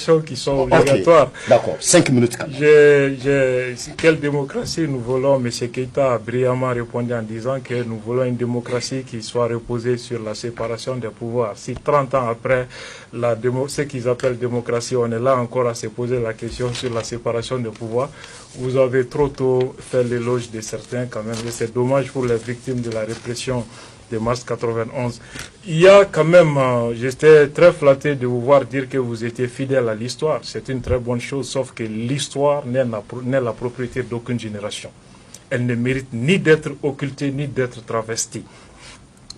questions qui sont obligatoires. Okay. D'accord, 5 minutes quand même. Quelle démocratie nous voulons? M. Keïta a brillamment répondu en disant que nous voulons une démocratie qui soit reposée sur la séparation des pouvoirs. Si 30 ans après ce qu'ils appellent démocratie, on est là encore à se poser la question sur la séparation des pouvoirs, vous avez trop tôt fait l'éloge de certains quand même. Et c'est dommage pour les victimes de la répression de mars 91. Il y a quand même, j'étais très flatté de vous voir dire que vous étiez fidèle à l'histoire. C'est une très bonne chose, sauf que l'histoire n'est la propriété d'aucune génération. Elle ne mérite ni d'être occultée, ni d'être travestie.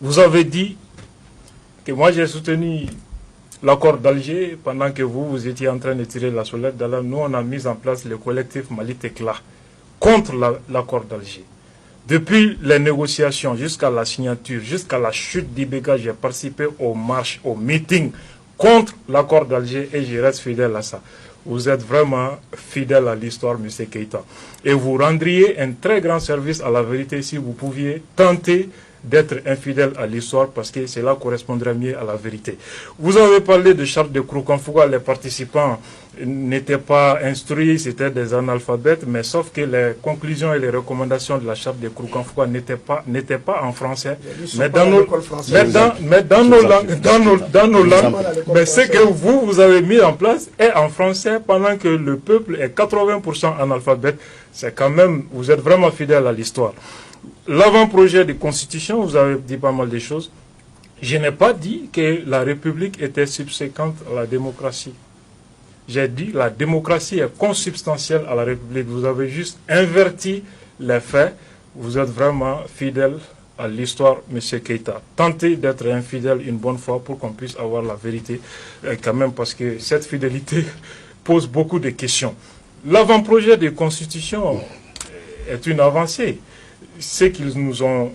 Vous avez dit que moi j'ai soutenu l'accord d'Alger pendant que vous étiez en train de tirer la sonnette d'alarme. Nous, on a mis en place le collectif Mali Tekla contre l'accord d'Alger. Depuis les négociations jusqu'à la signature, jusqu'à la chute d'Ibeka, j'ai participé aux marches, aux meetings contre l'accord d'Alger et je reste fidèle à ça. Vous êtes vraiment fidèle à l'histoire, M. Keïta. Et vous rendriez un très grand service à la vérité si vous pouviez tenter d'être infidèle à l'histoire parce que cela correspondrait mieux à la vérité. Vous avez parlé de charte de Kouroukanfouga, les participants n'étaient pas instruits, c'était des analphabètes, mais sauf que les conclusions et les recommandations de la charte de Kouroukanfouga n'étaient pas en français, mais dans nos langues, mais ce que vous avez mis en place est en français pendant que le peuple est 80% analphabète. C'est quand même, vous êtes vraiment fidèle à l'histoire. L'avant-projet de constitution, vous avez dit pas mal de choses. Je n'ai pas dit que la République était subséquente à la démocratie. J'ai dit la démocratie est consubstantielle à la République. Vous avez juste inverti les faits. Vous êtes vraiment fidèle à l'histoire, M. Keïta. Tentez d'être infidèle une bonne fois pour qu'on puisse avoir la vérité quand même, parce que cette fidélité pose beaucoup de questions. L'avant-projet de constitution est une avancée. Ce qu'ils nous ont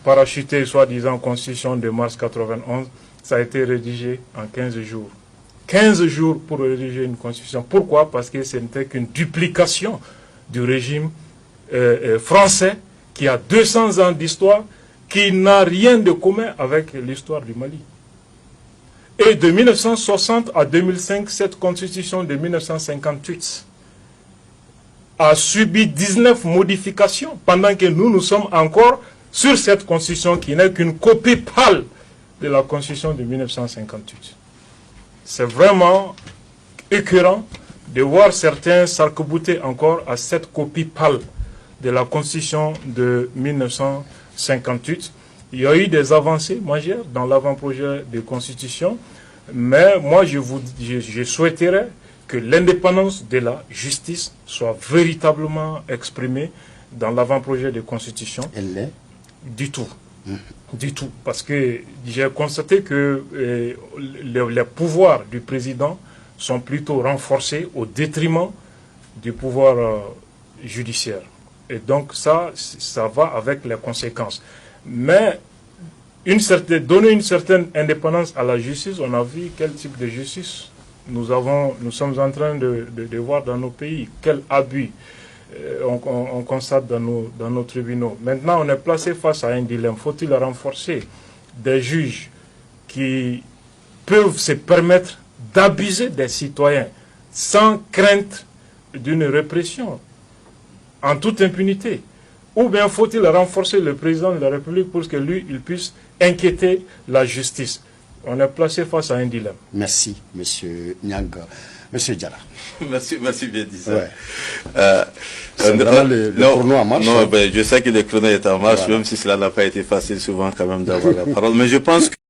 parachuté, soi-disant constitution de mars 91, ça a été rédigé en 15 jours. 15 jours pour rédiger une constitution. Pourquoi? Parce que ce n'était qu'une duplication du régime français qui a 200 ans d'histoire, qui n'a rien de commun avec l'histoire du Mali. Et de 1960 à 2005, cette constitution de 1958 a subi 19 modifications pendant que nous sommes encore sur cette constitution qui n'est qu'une copie pâle de la constitution de 1958. C'est vraiment écœurant de voir certains s'arc-bouter encore à cette copie pâle de la constitution de 1958. Il y a eu des avancées majeures dans l'avant-projet de constitution, mais moi je souhaiterais que l'indépendance de la justice soit véritablement exprimée dans l'avant-projet de constitution. Elle l'est? Du tout. Du tout. Parce que j'ai constaté que les pouvoirs du président sont plutôt renforcés au détriment du pouvoir judiciaire. Et donc ça va avec les conséquences. Mais donner une certaine indépendance à la justice, on a vu quel type de justice nous sommes en train de voir dans nos pays, quel abus on constate dans nos tribunaux. Maintenant, on est placé face à un dilemme. Faut-il renforcer des juges qui peuvent se permettre d'abuser des citoyens sans crainte d'une répression, en toute impunité? Ou bien faut-il renforcer le président de la République pour que lui, il puisse inquiéter la justice? On est placé face à un dilemme. Merci, M. Niang. M. Diarra. Merci bien dit ça. Ouais. Le chrono en marche. Non, je sais que le chrono est en marche, voilà. Même si cela n'a pas été facile souvent quand même d'avoir la parole. Mais je pense que